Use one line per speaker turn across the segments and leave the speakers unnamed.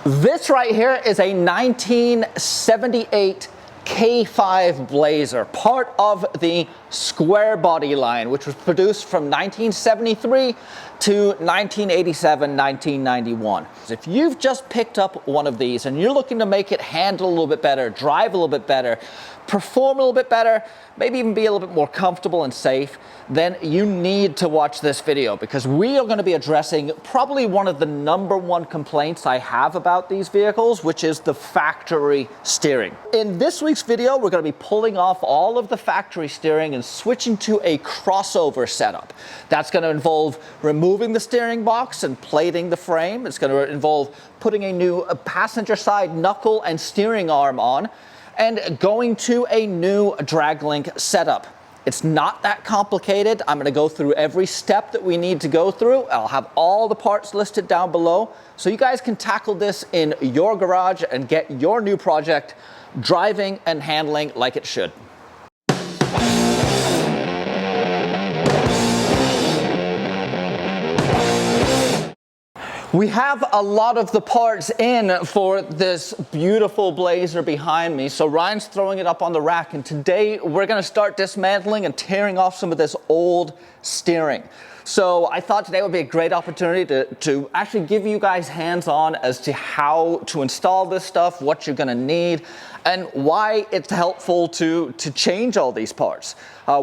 This right here is a 1978 K5 Blazer, part of the Squarebody line, which was produced from 1973 to 1987, 1991. If you've just picked up one of these and you're looking to make it handle a little bit better, drive a little bit better, perform a little bit better, maybe even be a little bit more comfortable and safe, then you need to watch this video, because we are going to be addressing probably one of the #1 complaints I have about these vehicles, which is the factory steering. In this week's video, we're going to be pulling off all of the factory steering and switching to a crossover setup. That's going to involve removing the steering box and plating the frame. It's going to involve putting a new passenger side knuckle and steering arm on, and going to a new drag link setup. It's not that complicated. I'm going to go through every step that we need to go through. I'll have all the parts listed down below, so you guys can tackle this in your garage and get your new project driving and handling like it should. We have a lot of the parts in for this beautiful Blazer behind me, so Ryan's throwing it up on the rack, and today we're going to start dismantling and tearing off some of this old steering. So I thought today would be a great opportunity to actually give you guys hands-on as to how to install this stuff, what you're going to need, and why it's helpful to change all these parts.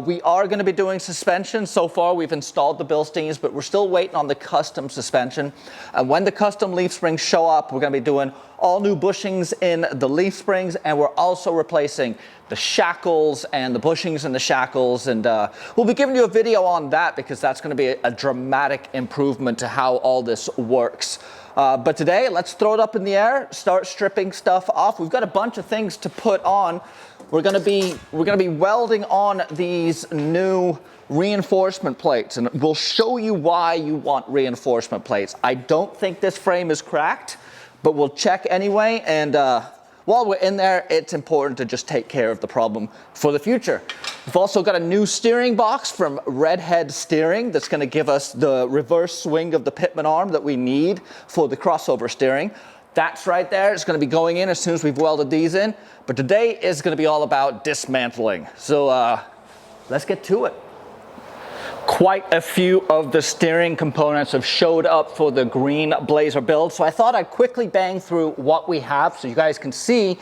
We are going to be doing suspension. So far we've installed the Bilsteins, but we're still waiting on the custom suspension. And when the custom leaf springs show up, we're going to be doing all new bushings in the leaf springs, and we're also replacing the shackles and the bushings and the shackles, and we'll be giving you a video on that, because that's going to be a dramatic improvement to how all this works. But today, let's throw it up in the air, start stripping stuff off. We've got a bunch of things to put on. We're going to be welding on these new reinforcement plates, and we'll show you why you want reinforcement plates. I don't think this frame is cracked, but we'll check anyway, and while we're in there, it's important to just take care of the problem for the future. We've also got a new steering box from Redhead Steering that's going to give us the reverse swing of the pitman arm that we need for the crossover steering. That's right there. It's going to be going in as soon as we've welded these in. But today is going to be all about dismantling. So let's get to it. Quite a few of the steering components have showed up for the green Blazer build, so I thought I'd quickly bang through what we have so you guys can see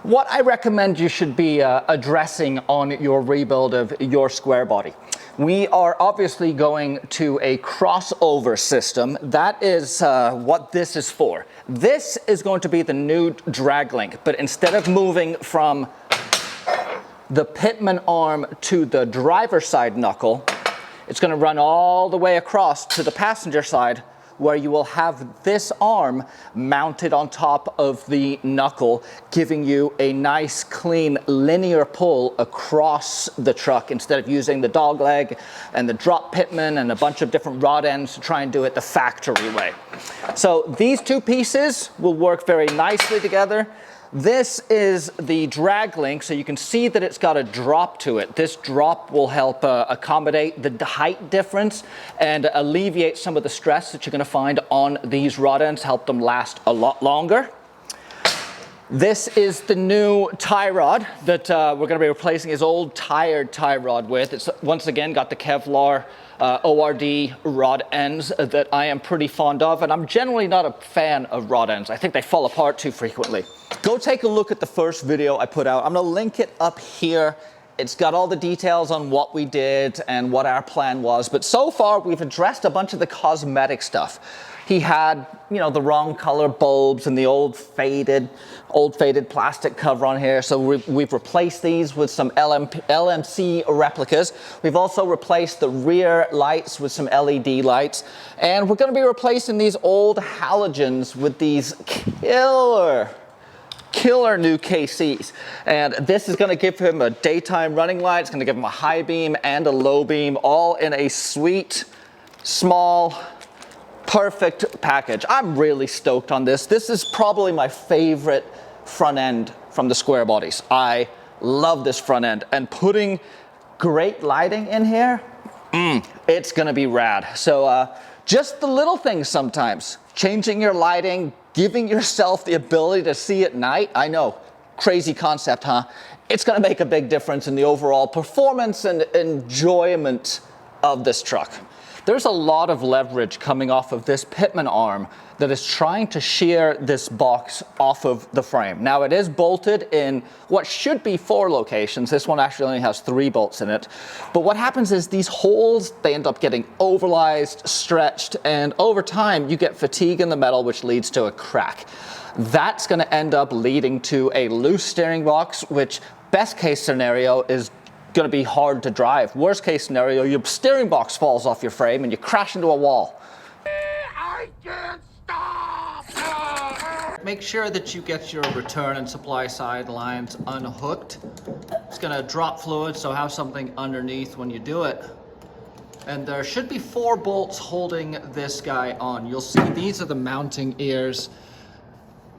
what I recommend you should be addressing on your rebuild of your Squarebody. We are obviously going to a crossover system. That is what this is for. This is going to be the new drag link, but instead of moving from the pitman arm to the driver's side knuckle, it's going to run all the way across to the passenger side, where you will have this arm mounted on top of the knuckle, giving you a nice, clean, linear pull across the truck, instead of using the dog leg and the drop pitman and a bunch of different rod ends to try and do it the factory way. So these two pieces will work very nicely together. This is the drag link, so you can see that it's got a drop to it. This drop will help accommodate the height difference and alleviate some of the stress that you're going to find on these rod ends, help them last a lot longer. This is the new tie rod that we're going to be replacing his old tired tie rod with. It's once again got the Kevlar ORD rod ends that I am pretty fond of, and I'm generally not a fan of rod ends. I think they fall apart too frequently. Go take a look at the first video I put out. I'm going to link it up here. It's got all the details on what we did and what our plan was, but so far we've addressed a bunch of the cosmetic stuff. He had, you know, the wrong color bulbs and the old faded plastic cover on here. So we've replaced these with some LMC replicas. We've also replaced the rear lights with some LED lights. And we're going to be replacing these old halogens with these killer new KCs. And this is going to give him a daytime running light. It's going to give him a high beam and a low beam, all in a sweet, small, perfect package. I'm really stoked on this. This is probably my favorite front end from the Squarebodies. I love this front end, and putting great lighting in here, it's gonna be rad. So just the little things sometimes, changing your lighting, giving yourself the ability to see at night. I know, crazy concept, huh? It's gonna make a big difference in the overall performance and enjoyment of this truck. There's a lot of leverage coming off of this pitman arm that is trying to shear this box off of the frame. Now it is bolted in what should be 4 locations. This one actually only has 3 bolts in it. But what happens is these holes, they end up getting overlyzed, stretched, and over time you get fatigue in the metal, which leads to a crack. That's gonna end up leading to a loose steering box, which best case scenario is gonna be hard to drive. Worst case scenario, your steering box falls off your frame and you crash into a wall. I can't stop! Make sure that you get your return and supply side lines unhooked. It's gonna drop fluid, so have something underneath when you do it. And there should be 4 bolts holding this guy on. You'll see these are the mounting ears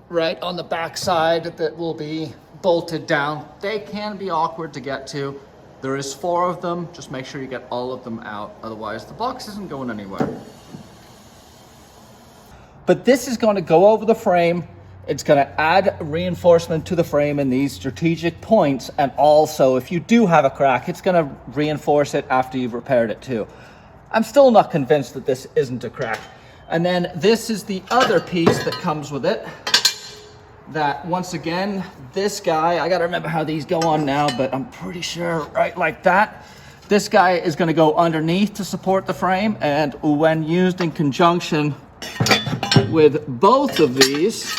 right on the back side that will be bolted down. They can be awkward to get to. There is 4 of them. Just make sure you get all of them out. Otherwise, the box isn't going anywhere. But this is going to go over the frame. It's going to add reinforcement to the frame in these strategic points. And also, if you do have a crack, it's going to reinforce it after you've repaired it too. I'm still not convinced that this isn't a crack. And then this is the other piece that comes with it. That once again, this guy, I gotta remember how these go on now, but I'm pretty sure right like that. This guy is gonna go underneath to support the frame, and when used in conjunction with both of these,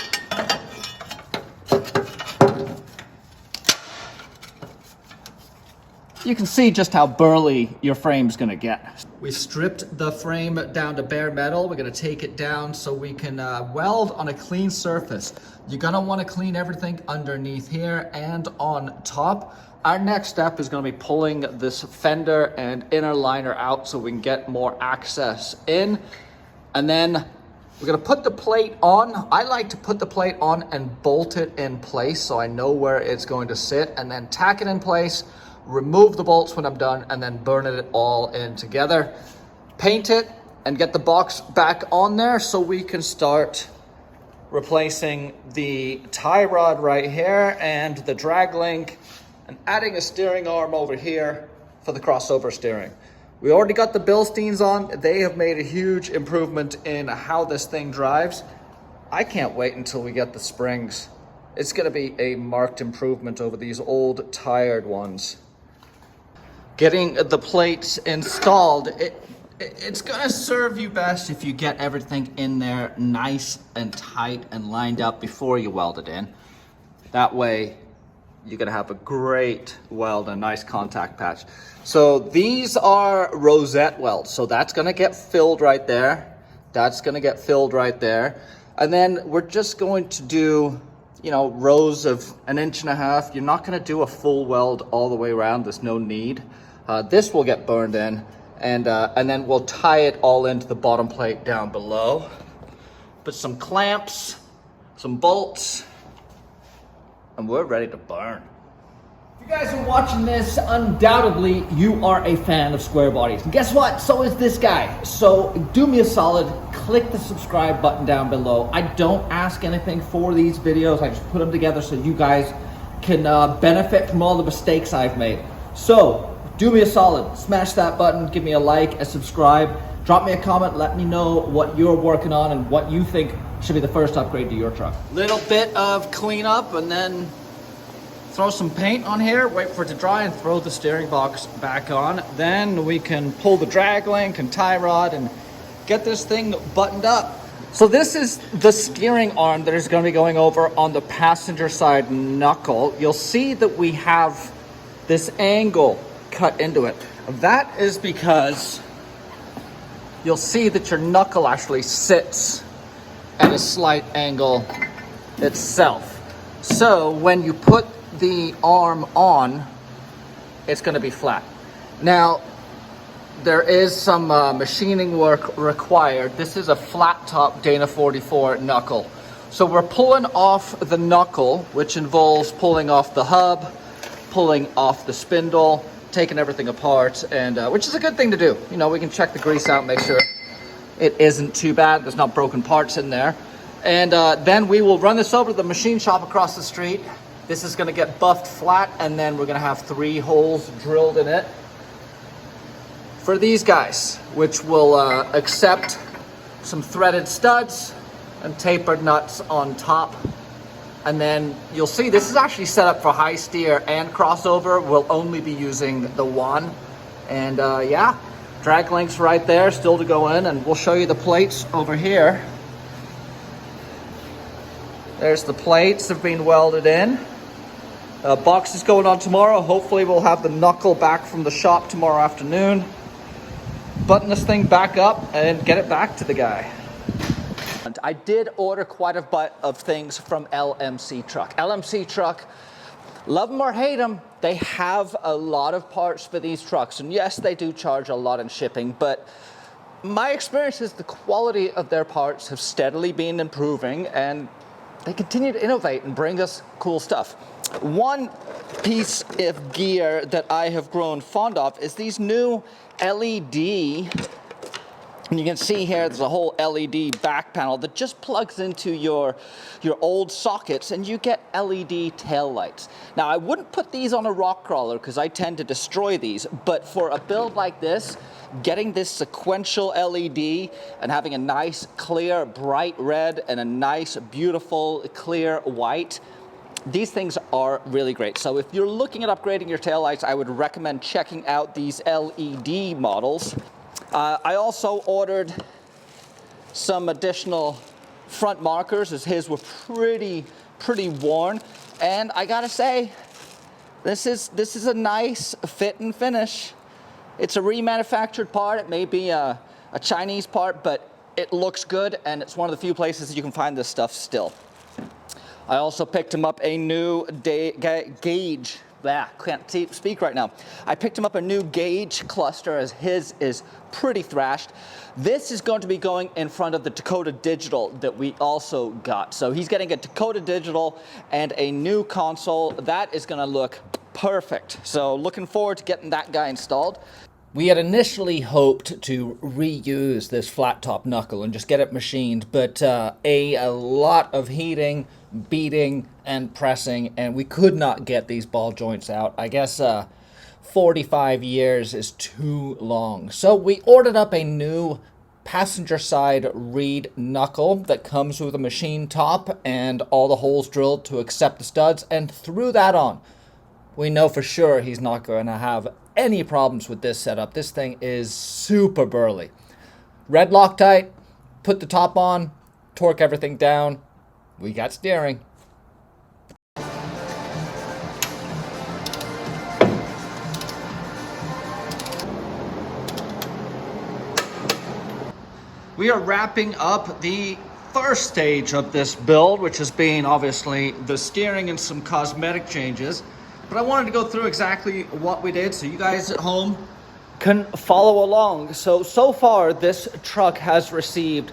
you can see just how burly your frame's gonna get. We've stripped the frame down to bare metal. We're gonna take it down so we can weld on a clean surface. You're gonna wanna clean everything underneath here and on top. Our next step is gonna be pulling this fender and inner liner out so we can get more access in. And then we're gonna put the plate on. I like to put the plate on and bolt it in place so I know where it's going to sit, and then tack it in place, remove the bolts when I'm done, and then burn it all in together. Paint it and get the box back on there so we can start replacing the tie rod right here and the drag link, and adding a steering arm over here for the crossover steering. We already got the Bilsteins on. They have made a huge improvement in how this thing drives. I can't wait until we get the springs. It's gonna be a marked improvement over these old tired ones. Getting the plates installed, it's gonna serve you best if you get everything in there nice and tight and lined up before you weld it in. That way, you're gonna have a great weld and a nice contact patch. So these are rosette welds. So that's gonna get filled right there. That's gonna get filled right there. And then we're just going to do, you know, rows of 1.5 inches. You're not gonna do a full weld all the way around. There's no need. This will get burned in, and then we'll tie it all into the bottom plate down below. Put some clamps, some bolts, and we're ready to burn. If you guys are watching this, undoubtedly you are a fan of square bodies. And guess what? So is this guy. So do me a solid, click the subscribe button down below. I don't ask anything for these videos. I just put them together so you guys can benefit from all the mistakes I've made. So do me a solid, smash that button, give me a like, a subscribe, drop me a comment, let me know what you're working on and what you think should be the first upgrade to your truck. Little bit of cleanup and then throw some paint on here, wait for it to dry, and throw the steering box back on. Then we can pull the drag link and tie rod and get this thing buttoned up. So this is the steering arm that is going to be going over on the passenger side knuckle. You'll see that we have this angle cut into it. That is because you'll see that your knuckle actually sits at a slight angle itself. So when you put the arm on, it's going to be flat. Now, there is some machining work required. This is a flat top Dana 44 knuckle. So we're pulling off the knuckle, which involves pulling off the hub, pulling off the spindle, taking everything apart, and which is a good thing to do. You know, we can check the grease out, make sure it isn't too bad, there's not broken parts in there. And then we will run this over to the machine shop across the street. This is gonna get buffed flat, and then we're gonna have 3 holes drilled in it for these guys, which will accept some threaded studs and tapered nuts on top. And then you'll see this is actually set up for high steer and crossover. We'll only be using the one. And yeah, drag links right there still to go in, and we'll show you the plates over here. There's the plates that have been welded in. Box is going on tomorrow. Hopefully we'll have the knuckle back from the shop tomorrow afternoon. Button this thing back up and get it back to the guy. I did order quite a bit of things from LMC Truck. LMC Truck, love them or hate them, they have a lot of parts for these trucks. And yes, they do charge a lot in shipping, but my experience is the quality of their parts have steadily been improving, and they continue to innovate and bring us cool stuff. One piece of gear that I have grown fond of is these new LED. And you can see here there's a whole LED back panel that just plugs into your old sockets, and you get LED tail lights. Now, I wouldn't put these on a rock crawler because I tend to destroy these, but for a build like this, getting this sequential LED and having a nice clear bright red and a nice beautiful clear white, these things are really great. So if you're looking at upgrading your taillights, I would recommend checking out these LED models. I also ordered some additional front markers, as his were pretty worn. And I gotta say, this is a nice fit and finish. It's a remanufactured part. It may be a Chinese part, but it looks good, and it's one of the few places you can find this stuff still. I also picked him up a new gauge. Can't speak right now. I picked him up a new gauge cluster, as his is pretty thrashed. This is going to be going in front of the Dakota Digital that we also got. So he's getting a Dakota Digital and a new console. That is going to look perfect. So looking forward to getting that guy installed. We had initially hoped to reuse this flat top knuckle and just get it machined, but a lot of heating, beating, and pressing, and we could not get these ball joints out. I guess 45 years is too long. So we ordered up a new passenger side Reid knuckle that comes with a machine top and all the holes drilled to accept the studs, and threw that on. We know for sure he's not going to have any problems with this setup. This thing is super burly. Red Loctite, put the top on, torque everything down. We got steering. We are wrapping up the first stage of this build, which has been obviously the steering and some cosmetic changes. But I wanted to go through exactly what we did so you guys at home can follow along. So far this truck has received,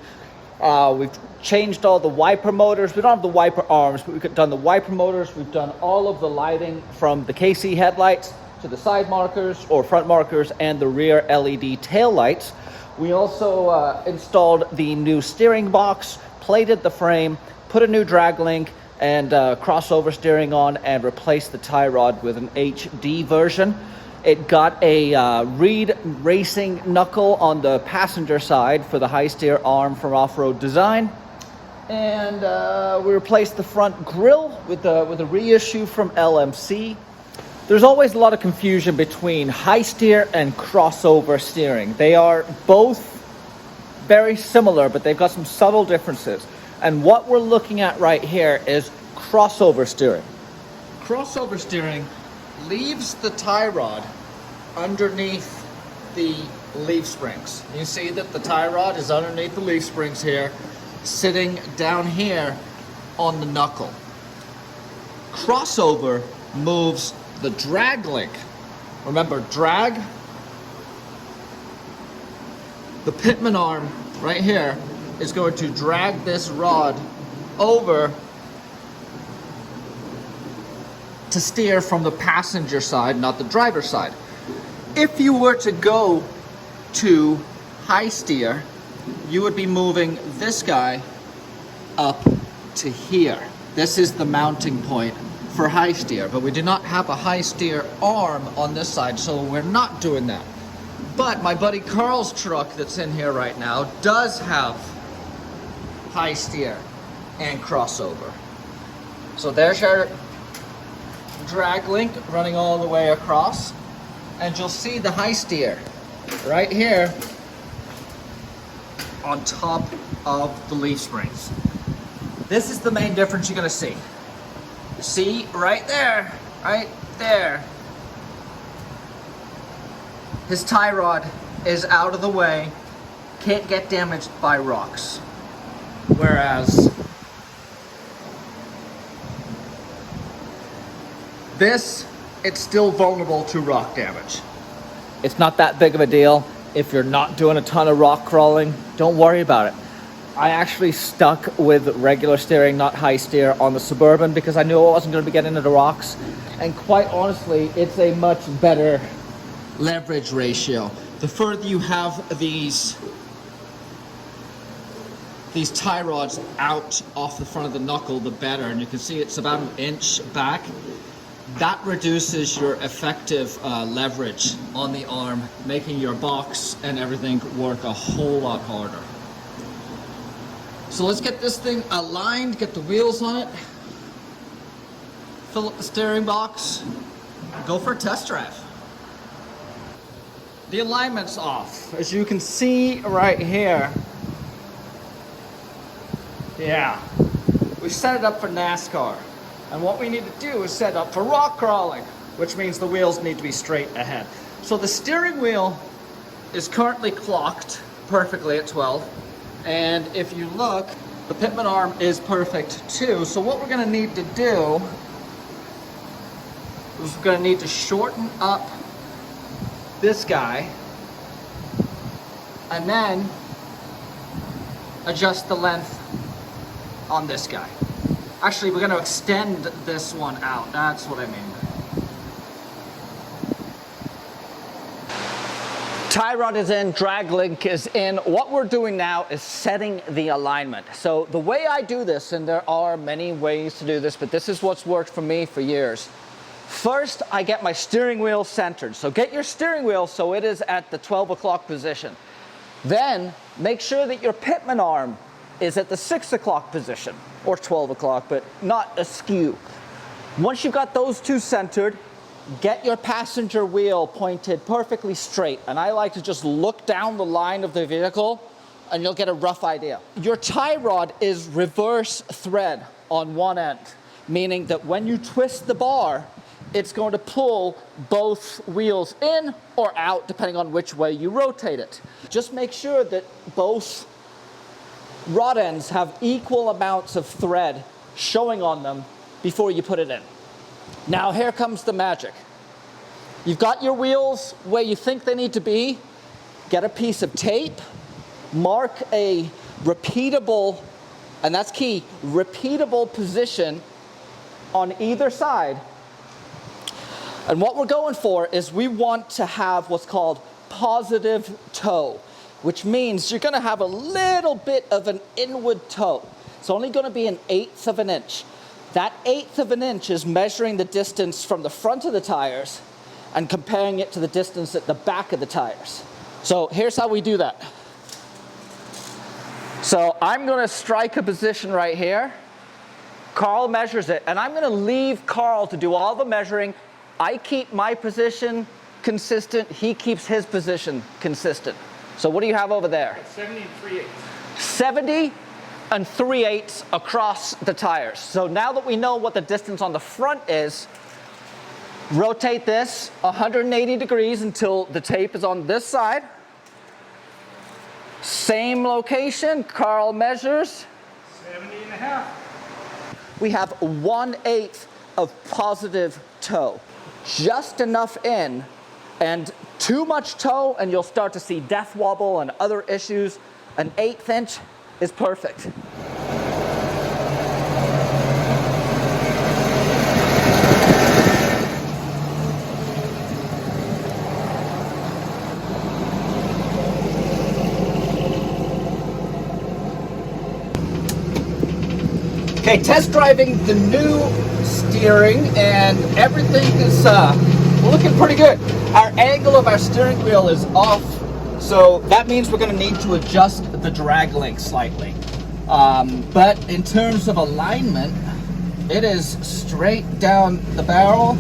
we've changed all the wiper motors. We don't have the wiper arms, but we've done the wiper motors. We've done all of the lighting from the KC headlights to the side markers or front markers and the rear LED tail lights. We also installed the new steering box, plated the frame, put a new drag link and crossover steering on, and replaced the tie rod with an HD version. It got a Reid racing knuckle on the passenger side for the high steer arm from Off-Road Design. And we replaced the front grille with a reissue from LMC. There's always a lot of confusion between high steer and crossover steering. They are both very similar, but they've got some subtle differences. And what we're looking at right here is crossover steering. Crossover steering leaves the tie rod underneath the leaf springs. You see that the tie rod is underneath the leaf springs here, sitting down here on the knuckle. Crossover moves the drag link. Remember, drag, the pitman arm right here is going to drag this rod over to steer from the passenger side, not the driver's side. If you were to go to high steer, you would be moving this guy up to here. This is the mounting point for high steer, but we do not have a high steer arm on this side, so we're not doing that. But my buddy Carl's truck that's in here right now does have high steer and crossover. So there's our drag link running all the way across, and you'll see the high steer right here on top of the leaf springs. This is the main difference you're gonna see. See right there, his tie rod is out of the way, can't get damaged by rocks. Whereas this, it's still vulnerable to rock damage. It's not that big of a deal. If you're not doing a ton of rock crawling, don't worry about it. I actually stuck with regular steering, not high steer, on the Suburban because I knew I wasn't going to be getting into the rocks. And quite honestly, it's a much better leverage ratio. The further you have these tie rods out off the front of the knuckle, the better. And you can see it's about an inch back. That reduces your effective leverage on the arm, making your box and everything work a whole lot harder. So let's get this thing aligned, get the wheels on it, fill up the steering box, go for a test drive. The alignment's off, as you can see right here. Yeah, we set it up for NASCAR. And what we need to do is set up for rock crawling, which means the wheels need to be straight ahead. So the steering wheel is currently clocked perfectly at 12. And if you look, the pitman arm is perfect too. So what we're gonna need to do is we're gonna need to shorten up this guy and then adjust the length on this guy. Actually, we're gonna extend this one out. That's what I mean. Tie rod is in, drag link is in. What we're doing now is setting the alignment. So the way I do this, and there are many ways to do this, but this is what's worked for me for years. First, I get my steering wheel centered. So get your steering wheel so it is at the 12 o'clock position. Then make sure that your pitman arm is at the 6 o'clock position, or 12 o'clock, but not askew. Once you've got those two centered, get your passenger wheel pointed perfectly straight. And I like to just look down the line of the vehicle and you'll get a rough idea. Your tie rod is reverse thread on one end, meaning that when you twist the bar, it's going to pull both wheels in or out, depending on which way you rotate it. Just make sure that both rod ends have equal amounts of thread showing on them before you put it in. Now here comes the magic. You've got your wheels where you think they need to be. Get a piece of tape, mark a repeatable, and that's key, repeatable position on either side. And what we're going for is we want to have what's called positive toe, which means you're gonna have a little bit of an inward toe. It's only gonna be 1/8 of an inch. That 1/8 of an inch is measuring the distance from the front of the tires and comparing it to the distance at the back of the tires. So here's how we do that. So I'm gonna strike a position right here. Carl measures it, and I'm gonna leave Carl to do all the measuring. I keep my position consistent, he keeps his position consistent. So what do you have over there?
70 and 3/8.
70 and 3/8 across the tires. So now that we know what the distance on the front is, rotate this 180 degrees until the tape is on this side. Same location, Carl measures.
70.5.
We have 1/8 of positive toe. Just enough in, and too much toe and you'll start to see death wobble and other issues. 1/8 inch is perfect. Okay, test driving the new steering, and everything is looking pretty good. Our angle of our steering wheel is off, so that means we're going to need to adjust the drag length slightly. But in terms of alignment, it is straight down the barrel.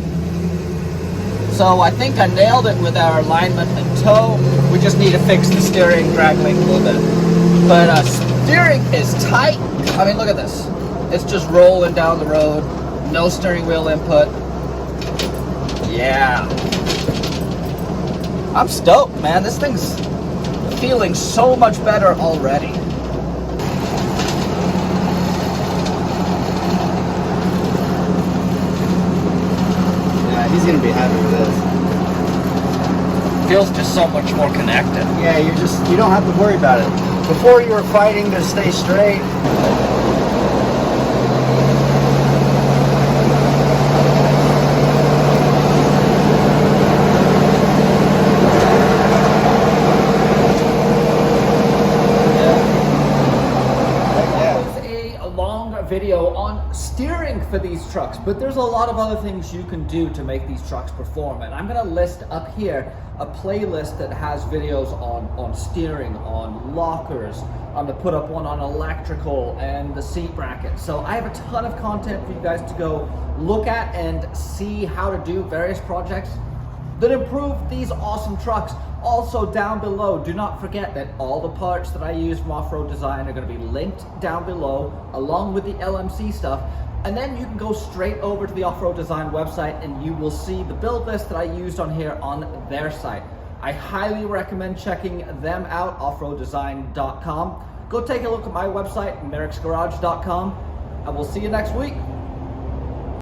So I think I nailed it with our alignment and toe. We just need to fix the steering drag length a little bit. But steering is tight. I mean, look at this. It's just rolling down the road. No steering wheel input. Yeah. I'm stoked, man. This thing's feeling so much better already.
Yeah, he's gonna be happy with this.
Feels just so much more connected.
Yeah, you don't have to worry about it. Before you were fighting to stay straight.
Video on steering for these trucks, but there's a lot of other things you can do to make these trucks perform, and I'm going to list up here a playlist that has videos on steering, on lockers. I'm going to put up one on electrical and the seat bracket. So I have a ton of content for you guys to go look at and see how to do various projects that improve these awesome trucks. Also down below, do not forget that all the parts that I use from Off-Road Design are going to be linked down below along with the LMC stuff, and then you can go straight over to the Off-Road Design website and you will see the build list that I used on here on their site. I highly recommend checking them out, offroaddesign.com. Go take a look at my website, merricksgarage.com, and we'll see you next week.